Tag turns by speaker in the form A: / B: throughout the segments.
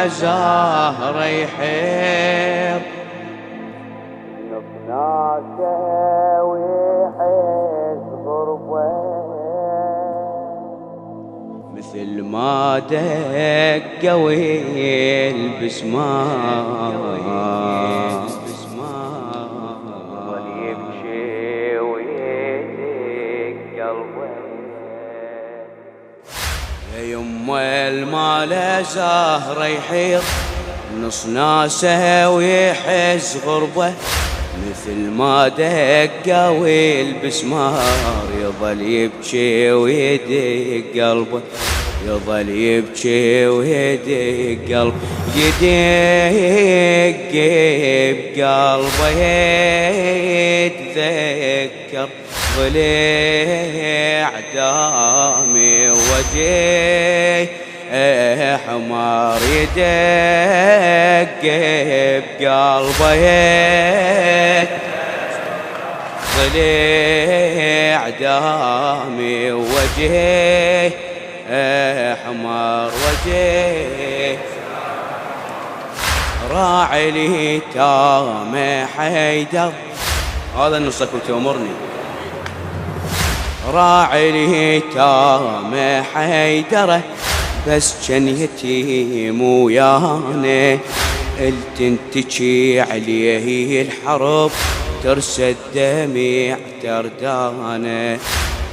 A: زهر يحير نفناسه ويحس غربه مثل ما دقوا البسمار ظل يبكي ويدق قلبه يا يما المال زهر يحير نص ناسه ويحس غربه مثل ما دقوا البسمار يظل يبكي ويدق قلبه يظل يبكي ويدق قلبه يدق بقلبه يتذكر ضليع دامي وجهي حمار يدق بقلبه ضليع دامي وجهي حمار وجهي راعي لي تام حيدر هذا النصك وتأمرني راعي لي تام حيدره بس كان يتيم ويانا التنتشي عليه الحرب ترسى الدمع تردانه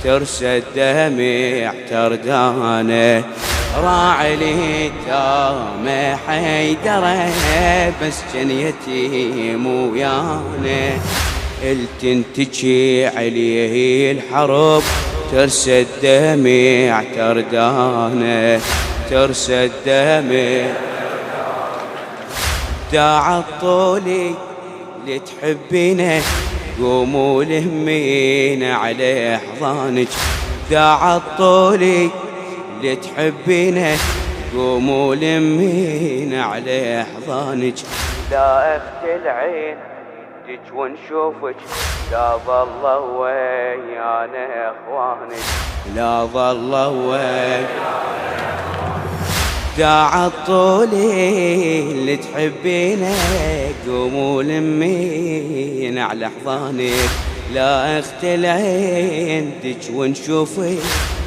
A: ترسى الدمع تردانه راعي لي تام حيدره بس كان يتيم ويانا التنتشي عليه الحرب ترسى الدمع تردانه ترسى الدمع داع الطولي لتحبينه قوموا لهمين على احضانك داع الطولي لتحبينه قوموا لهمين على احضانك لا اخت العين دج ونشوفك لا ظل ويانا اخوانك لا ظل ويانا داع الطولي اللي تحبينه قوموا لمين على احضانك لا اخت العين دج ونشوفك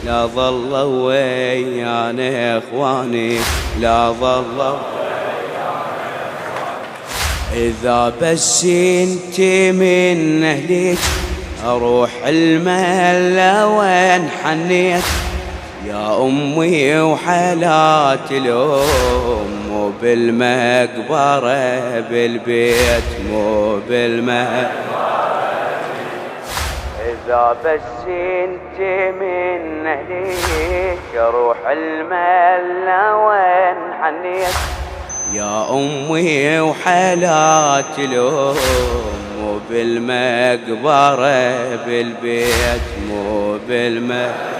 A: لا ظل ويانا اخوانك لا ظل إذا بس انت من أهلك أروح المهلة وين حنيت يا أمي وحالات الأم مو بالمقبرة بالبيت مو بالمقبرة إذا بس انت من أهلك أروح المهلة وين حنيت يا أمي وحالات الأم مو بالمقبرة بالبيت مو بالمقبرة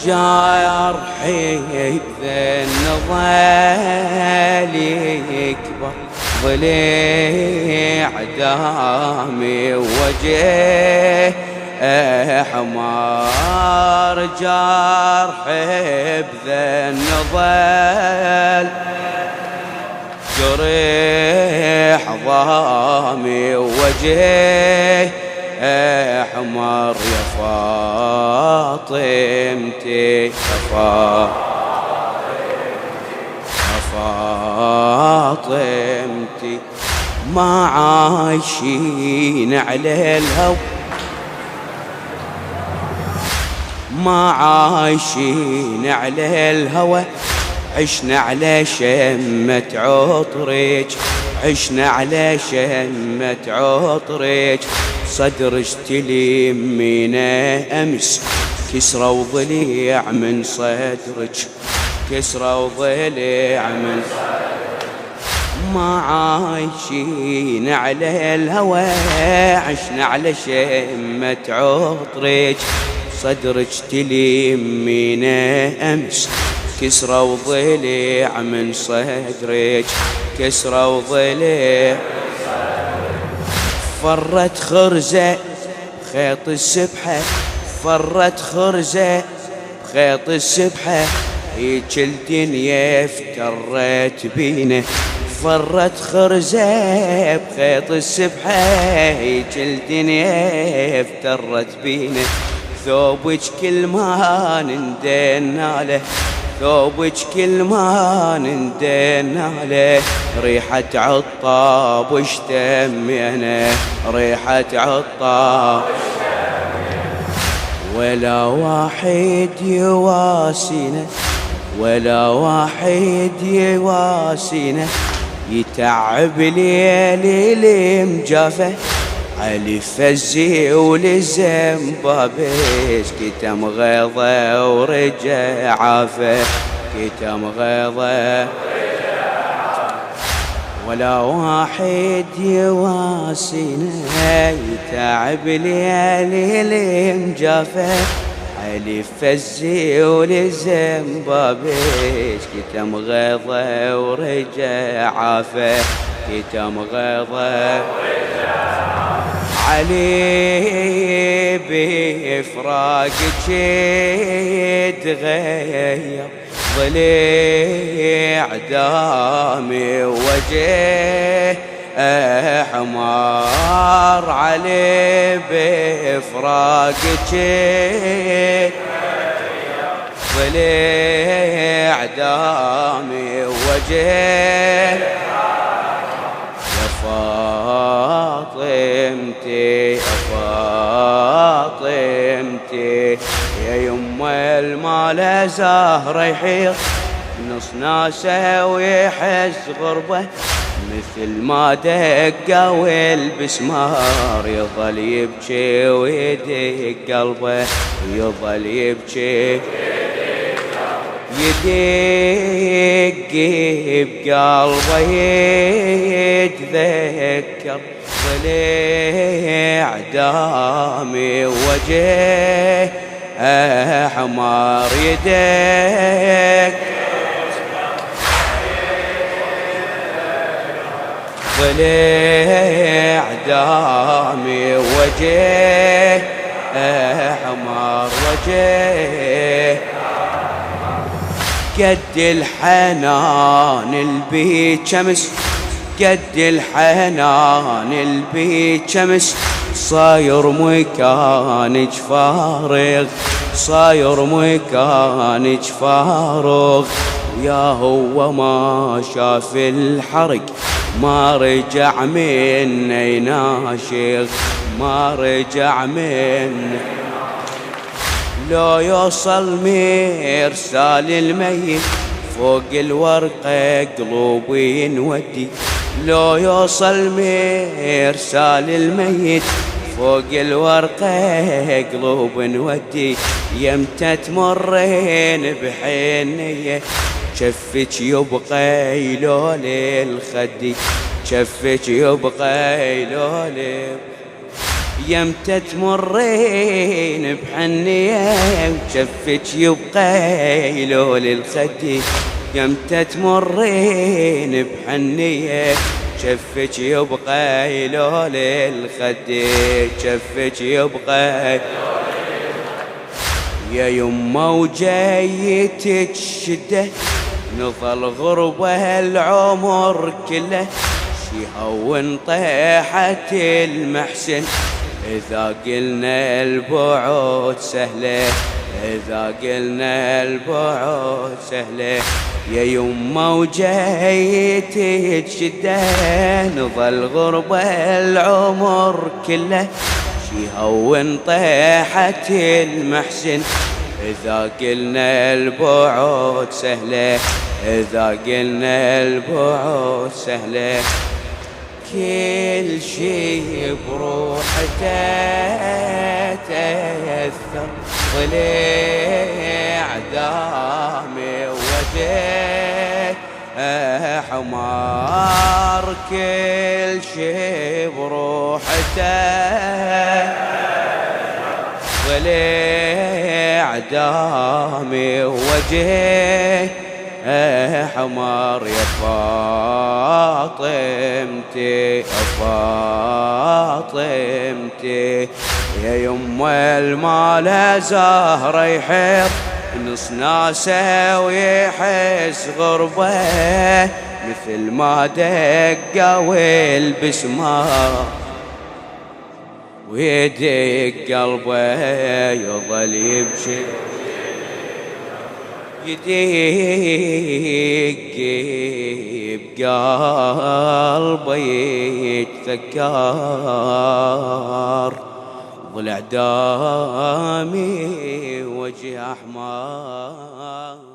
A: جارحي ذن ظل يكبر ضليع دامي وجهه حمار جرح بذن ظل جريح ضامي وجهه حمار يا فاطمتي يا فاطمتي ما عايشين على الهوى ما عايشين على الهوى عشنا على شمة عطرك عشنا على شمة عطرك صدر اشتلي منا أمس كسرى وضليع من صدرك كسرى وضليع من صدرك ما عايشين على الهوى عشنا على شمة عطرك صدرك تلمينا أمس كسرى وضليع من صدرك كسرى وضليع فرت خرزة بخيط السبحة فرت خرزة بخيط السبحة هيج الدنيا افترت بينا، فرت خرزة بخيط السبحة، هيج الدنيا افترت بينا، ثوبك كل ما ندينا له، ثوبك كل ما ندينا له، ريحة عطاب واشتمينا، ريحة عطاب ولا واحد يواسينا، ولا واحد يواسينا، يتعب ليل المجافة، علي فزي ولزنبابش، كتم غيظة ورجع عافة، كتم غيظة ولا واحد يواسينا، يتعب ليالي المجافة، علي فزي ولزنبابش، كتم غيظة ورجع عافة، كتم غيظة علي بفراقك يتغير ضليع دامي وجه حمار، علي بفراقك ضليع دامي وجه فاطمتي يا فاطمتي، يا يما المال زهر يحيط نص ناسه ويحس غربه، مثل ما دقه والبسمار، يظل يبكي ويدق قلبه، يظل يبكي يدق بقلبه، يتذكر ضليع دامي وجه حمار، يدك ضليع دامي وجه حمار، وجه قد الحنان البيت شمس، قد الحنان البيت شمس، صاير مكانك فارغ، صاير مكانك فارغ، يا هو ما شاف الحرق ما رجع منه يناشغ، ما رجع منه، لو يوصل مرسال الميت فوق الورقة قلوبي نودي، لو يوصل مرسال الميت فوق الورقة قلوب نودي، يمتى تمرين بحنية شفك يبقى يلول الخدي، شفك يبقى يلول، يمتى تمرين بحنية شفك يبقى يلول الخدي، يمتى تمرين بحنية شفك يبقى يلول الخدي، شفك يبقى يا يما وجايتك شده، نظل غربة العمر كله، شي هون طيحة المحسن، إذا قلنا البعد سهلة، إذا قلنا البعد سهلة، يا يما وجايتك شده، نظل غربة العمر كله، شي هون طيحة المحسن، إذا قلنا البعد سهلة، إذا قلنا البعد سهلة، كل شي بروحته تأثر، ضليع دامي وجه حمار، كل شي بروحته ضليع دامي وجه حمار، يا فاطمتي يا فاطمتي، يا يما المال زهر يحيط نص ناسه ويحس غربه مثل ما دقوا البسمار ويدق قلبه يظل يبكي يدق بقلبه يتذكر ضلع دامي وجه أحمر